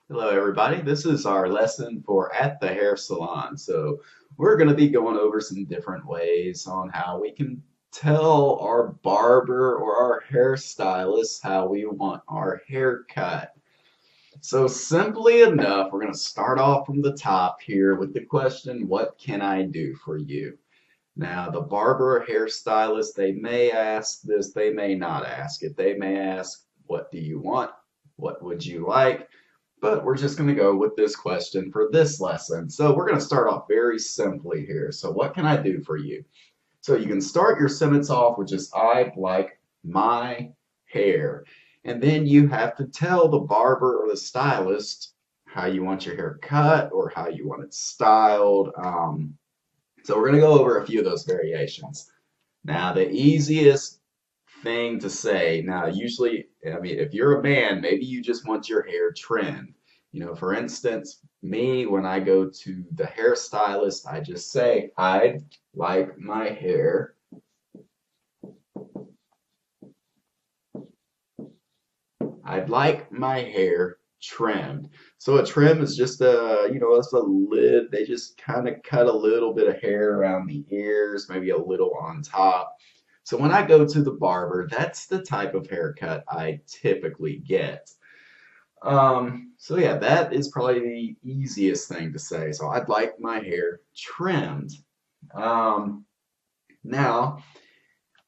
Hello, everybody. This is our lesson for At the Hair Salon. So, we're going to be going over some different ways on how we can tell our barber or our hairstylist how we want our hair cut. So, simply enough, we're going to start off from the top here with the question, what can I do for you? Now, the barber or hairstylist, they may ask this, they may not ask it. They may ask, what do you want? What would you like? But we're just going to go with this question for this lesson. So we're going to start off very simply here. So what can I do for you? So you can start your sentence off with just I'd like my hair. And then you have to tell the barber or the stylist how you want your hair cut or how you want it styled. So we're going to go over a few of those variations. Now, the easiest thing to say, now, usually, I mean, if you're a man, maybe you just want your hair trimmed. For instance, me, when I go to the hairstylist, I just say, I'd like my hair. I'd like my hair trimmed. So a trim is just it's a lid. They just kind of cut a little bit of hair around the ears, maybe a little on top. So when I go to the barber, that's the type of haircut I typically get. So yeah, that is probably the easiest thing to say. So I'd like my hair trimmed. Um, Now,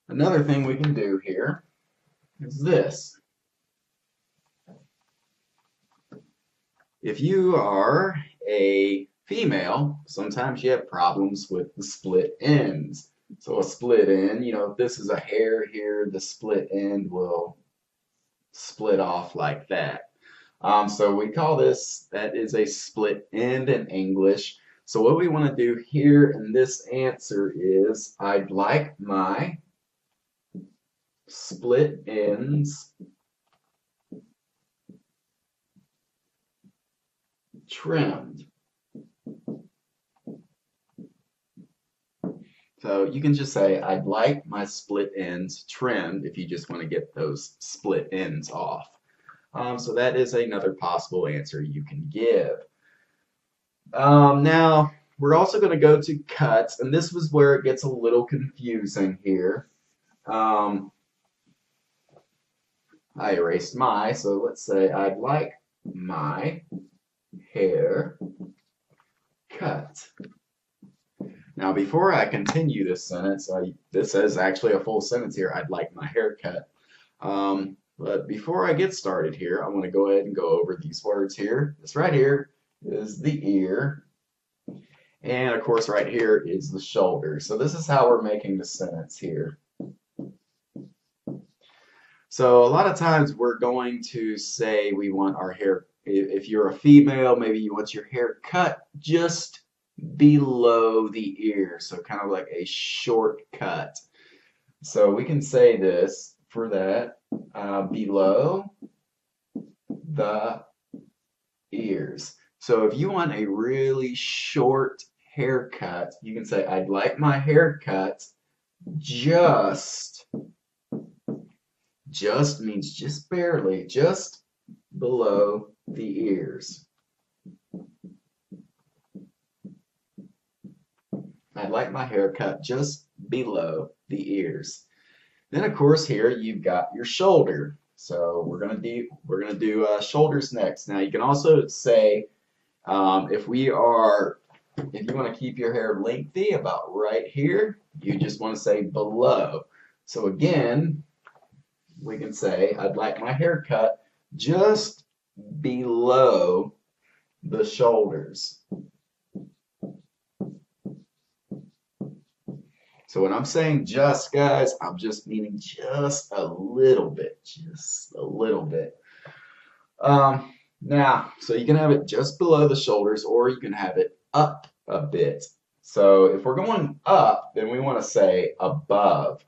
another thing we can do here is this. If you are a female, sometimes you have problems with the split ends. So a split end, if this is a hair here, the split end will split off like that. So we call this, that is a split end in English. So what we want to do here in this answer is, I'd like my split ends trimmed. So you can just say, I'd like my split ends trimmed if you just want to get those split ends off. So that is another possible answer you can give. Now, we're also going to go to cuts, and this was where it gets a little confusing here. I erased my, so let's say I'd like my hair cut. Now, before I continue this sentence, this is actually a full sentence here. I'd like my hair cut. But before I get started here, I want to go ahead and go over these words here. This right here is the ear. And of course, right here is the shoulder. So this is how we're making the sentence here. So a lot of times we're going to say we want our hair, if you're a female, maybe you want your hair cut just below the ear. So kind of like a short cut. So we can say this for that, below the ears. So if you want a really short haircut, you can say, I'd like my haircut just means just barely, just below the ears. I'd like my haircut just below the ears. Then of course here you've got your shoulder. So we're gonna do shoulders next. Now you can also say if you want to keep your hair lengthy about right here, you just want to say below. So again, we can say I'd like my hair cut just below the shoulders. So when I'm saying just, guys, I'm just meaning just a little bit, just a little bit. Now, so you can have it just below the shoulders or you can have it up a bit. So if we're going up, then we want to say above.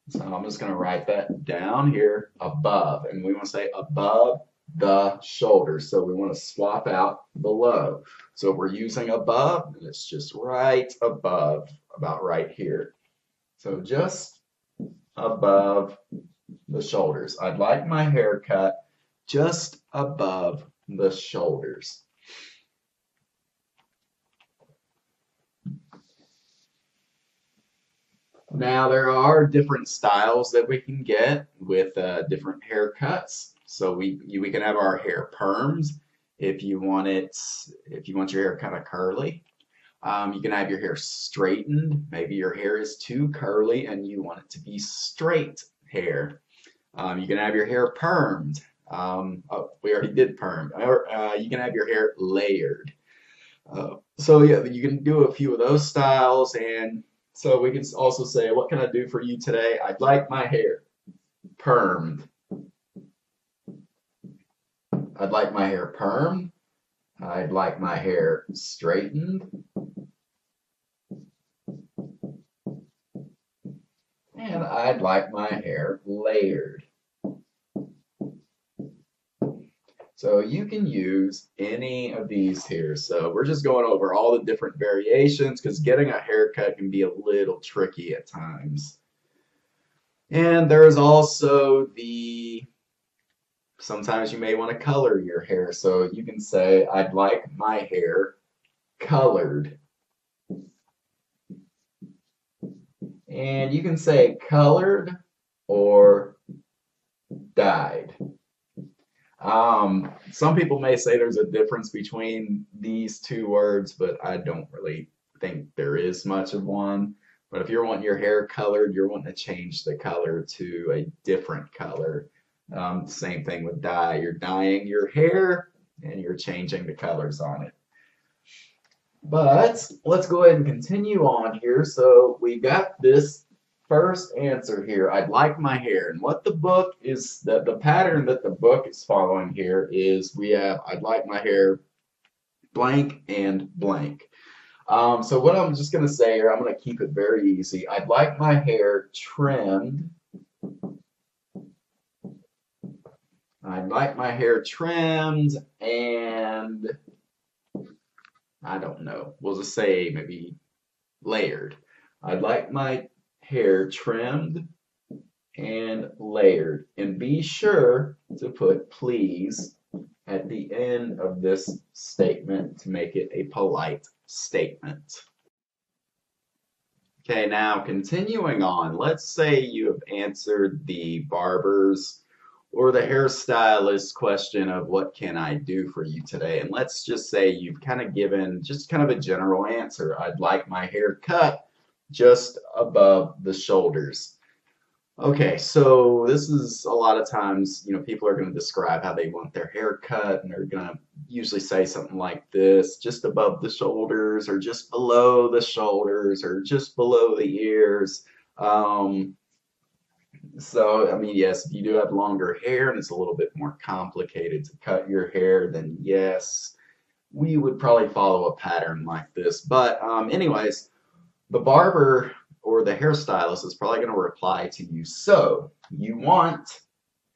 So I'm just going to write that down here, above. And we want to say above the shoulders. So we want to swap out below. So if we're using above, then it's just right above, about right here. So just above the shoulders. I'd like my hair cut just above the shoulders. Now, there are different styles that we can get with different haircuts. So we can have our hair permed if you want it, if you want your hair kind of curly. You can have your hair straightened. Maybe your hair is too curly and you want it to be straight hair. You can have your hair permed. Oh, we already did perm. Or you can have your hair layered. So yeah, you can do a few of those styles, and so we can also say, what can I do for you today? I'd like my hair permed. I'd like my hair permed. I'd like my hair straightened. And I'd like my hair layered. So you can use any of these here. So we're just going over all the different variations because getting a haircut can be a little tricky at times. And there's also sometimes you may want to color your hair. So you can say, I'd like my hair colored. And you can say colored or dyed. Some people may say there's a difference between these two words, but I don't really think there is much of one. But if you're wanting your hair colored, you're wanting to change the color to a different color. Same thing with dye. You're dyeing your hair and you're changing the colors on it. But let's go ahead and continue on here. So we got this first answer here. I'd like my hair. And what the book is, the pattern that the book is following here is we have I'd like my hair blank and blank. So what I'm just going to say here, I'm going to keep it very easy. I'd like my hair trimmed. I'd like my hair trimmed and I don't know. We'll just say maybe layered. I'd like my hair trimmed and layered. And be sure to put please at the end of this statement to make it a polite statement. Okay, now continuing on, let's say you have answered the barber's or the hairstylist question of what can I do for you today? And let's just say you've kind of given just kind of a general answer. I'd like my hair cut just above the shoulders. Okay, so this is a lot of times, people are going to describe how they want their hair cut, and they're going to usually say something like this, just above the shoulders, or just below the shoulders, or just below the ears. So, I mean, yes, if you do have longer hair and it's a little bit more complicated to cut your hair, then yes, we would probably follow a pattern like this. But anyways, the barber or the hairstylist is probably going to reply to you. So, you want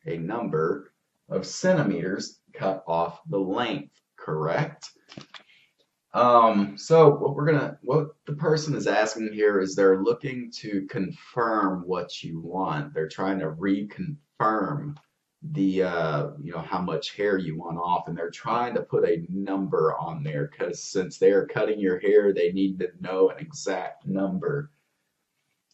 a number of centimeters cut off the length, correct? So what the person is asking here is they're looking to confirm what you want. They're trying to reconfirm the how much hair you want off, and they're trying to put a number on there because since they're cutting your hair, they need to know an exact number.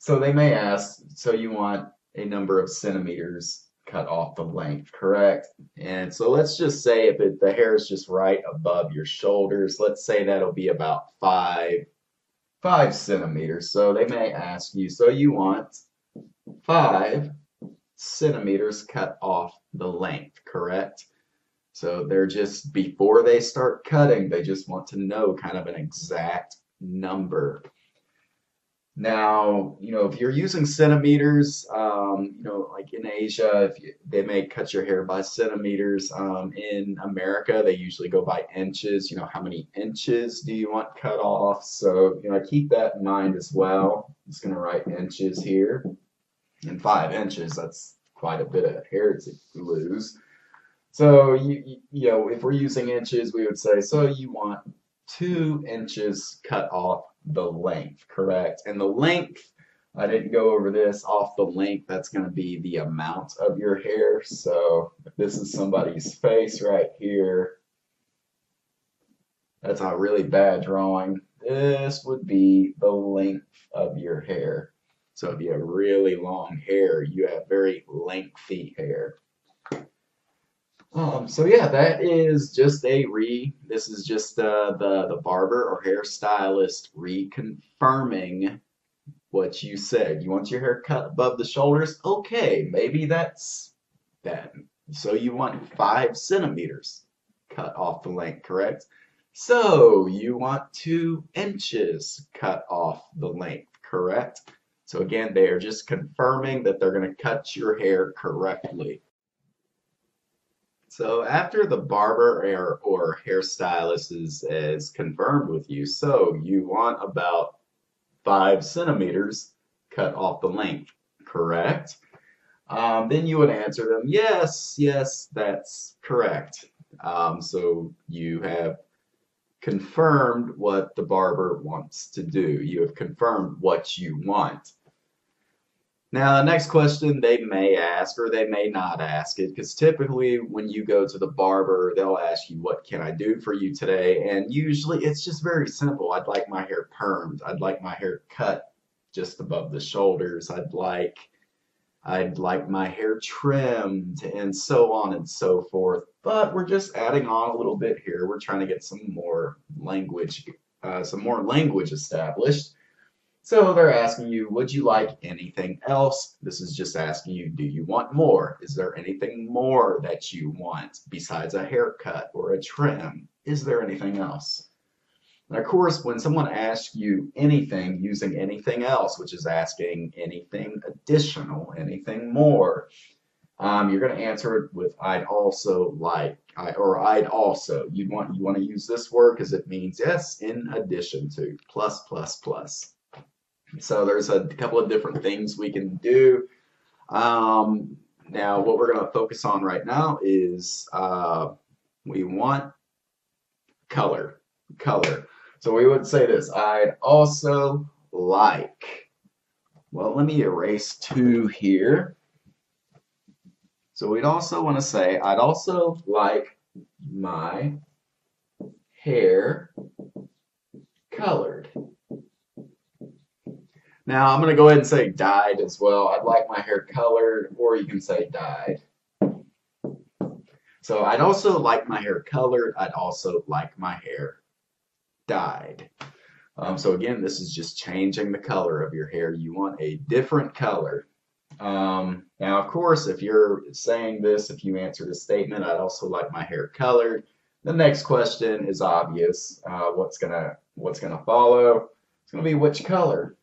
So they may ask, so you want a number of centimeters cut off the length, correct? And so let's just say if the hair is just right above your shoulders, let's say that'll be about five centimeters. So they may ask you, so you want 5 centimeters cut off the length, correct? So they're just, before they start cutting, they just want to know kind of an exact number. Now, if you're using centimeters, like in Asia, they may cut your hair by centimeters. In America, they usually go by inches. How many inches do you want cut off? So, keep that in mind as well. I'm just going to write inches here. And 5 inches, that's quite a bit of hair to lose. So, if we're using inches, we would say, so you want 2 inches cut off the length, correct? And the length, I didn't go over this, off the length, that's going to be the amount of your hair. So if this is somebody's face right here, That's a really bad drawing. This would be the length of your hair. So if you have really long hair, you have very lengthy hair. So yeah, that is just this is just the barber or hairstylist reconfirming what you said. You want your hair cut above the shoulders? Okay, maybe that's that. So you want 5 centimeters cut off the length, correct? So you want 2 inches cut off the length, correct? So again, they are just confirming that they're going to cut your hair correctly. So after the barber or hairstylist is confirmed with you, so you want about 5 centimeters cut off the length, correct? Then you would answer them, yes, yes, that's correct. So you have confirmed what the barber wants to do. You have confirmed what you want. Now, the next question they may ask or they may not ask it, because typically when you go to the barber, they'll ask you, what can I do for you today? And usually it's just very simple. I'd like my hair permed. I'd like my hair cut just above the shoulders. I'd like my hair trimmed and so on and so forth. But we're just adding on a little bit here. We're trying to get some more language established. So they're asking you, would you like anything else? This is just asking you, do you want more? Is there anything more that you want besides a haircut or a trim? Is there anything else? And of course, when someone asks you anything using anything else, which is asking anything additional, anything more, you're going to answer it with I'd also like, or I'd also. You want to use this word because it means yes, in addition to, plus, plus, plus. So there's a couple of different things we can do. Now, what we're going to focus on right now is we want color. Color. So we would say this, I'd also like. Well, let me erase 2 here. So we'd also want to say, I'd also like my hair colored. Now I'm going to go ahead and say dyed as well. I'd like my hair colored, or you can say dyed. So I'd also like my hair colored. I'd also like my hair dyed. So again, this is just changing the color of your hair. You want a different color. Now, of course, if you're saying this, if you answer the statement, I'd also like my hair colored. The next question is obvious. What's gonna follow? It's gonna be which color.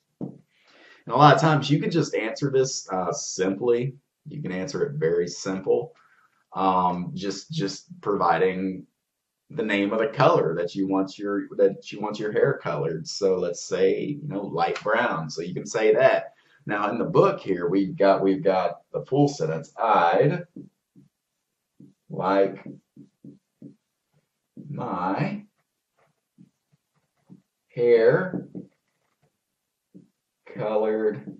And a lot of times you can just answer this simply. You can answer it very simple. Just providing the name of the color that you want your hair colored. So let's say, light brown. So you can say that. Now in the book here we've got the full sentence. I'd like my hair colored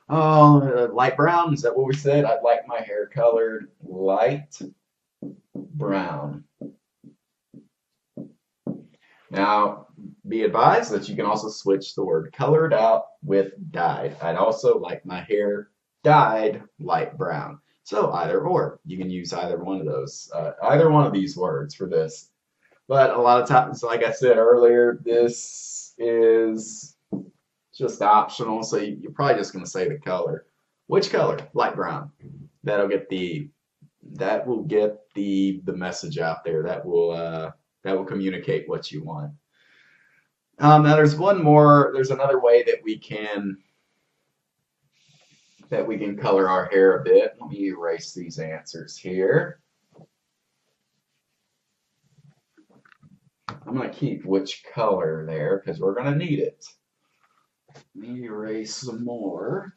light brown. Is that what we said? I'd like my hair colored light brown. Now, be advised that you can also switch the word colored out with dyed. I'd also like my hair dyed light brown. So either or. You can use either one of those, either one of these words for this. But a lot of times, like I said earlier, this is just optional, so you're probably just going to say the color. Which color? Light brown. That will get the message out there. That will communicate what you want. Now there's another way that we can color our hair a bit. Let me erase these answers here. I'm going to keep which color there because we're going to need it. Let me erase some more.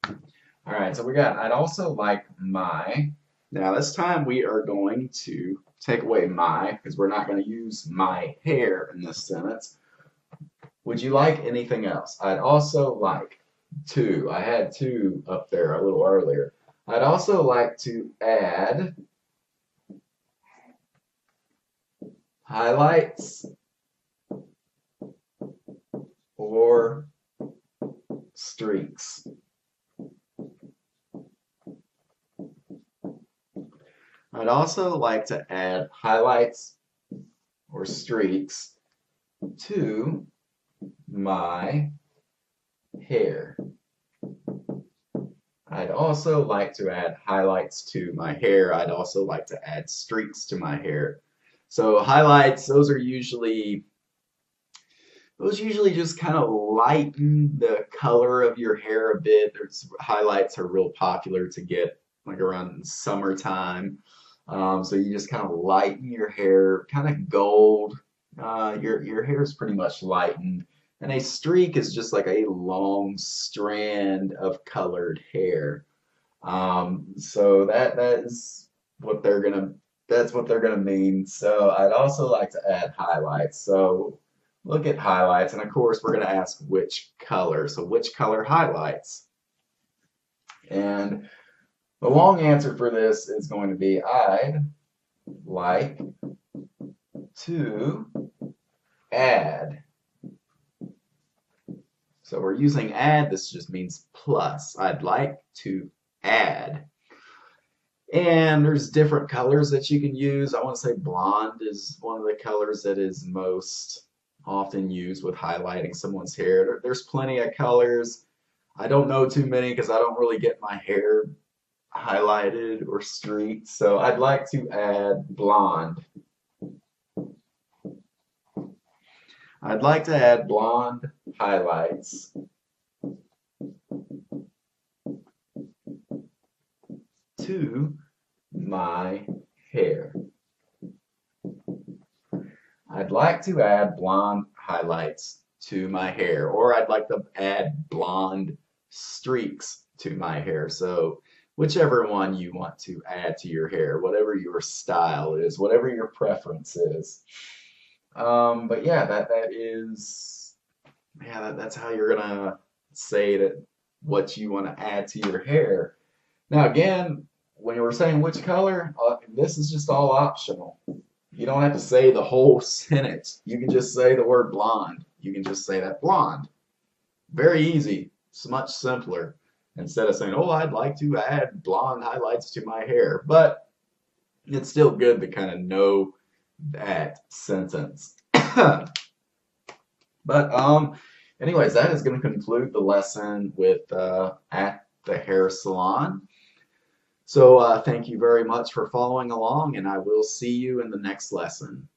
All right, so we got, I'd also like my. Now this time we are going to take away my because we're not going to use my hair in this sentence. Would you like anything else? I'd also like. two. I had two up there a little earlier. I'd also like to add highlights or streaks. I'd also like to add highlights or streaks to my hair. I'd also like to add highlights to my hair. I'd also like to add streaks to my hair. So highlights, those usually just kind of lighten the color of your hair a bit. There's highlights are real popular to get like around summertime. So you just kind of lighten your hair, kind of gold. Your hair is pretty much lightened. And a streak is just like a long strand of colored hair. So that is what they're gonna that's what they're gonna mean. So I'd also like to add highlights. So look at highlights, and of course we're gonna ask which color. So which color highlights? And the long answer for this is going to be I'd like to add. So we're using add, this just means plus. I'd like to add. And there's different colors that you can use. I want to say blonde is one of the colors that is most often used with highlighting someone's hair. There's plenty of colors. I don't know too many because I don't really get my hair highlighted or streaked. So I'd like to add blonde. I'd like to add blonde highlights to my hair. I'd like to add blonde highlights to my hair, or I'd like to add blonde streaks to my hair. So whichever one you want to add to your hair, whatever your style is, whatever your preference is. But yeah, that's how you're gonna say that what you want to add to your hair. Now again, when you were saying which color, this is just all optional. You don't have to say the whole sentence. You can just say the word blonde. You can just say that blonde. Very easy. It's much simpler. Instead of saying, oh, I'd like to add blonde highlights to my hair. But it's still good to kind of know that sentence. But anyways, that is going to conclude the lesson with at the hair salon. So thank you very much for following along, and I will see you in the next lesson.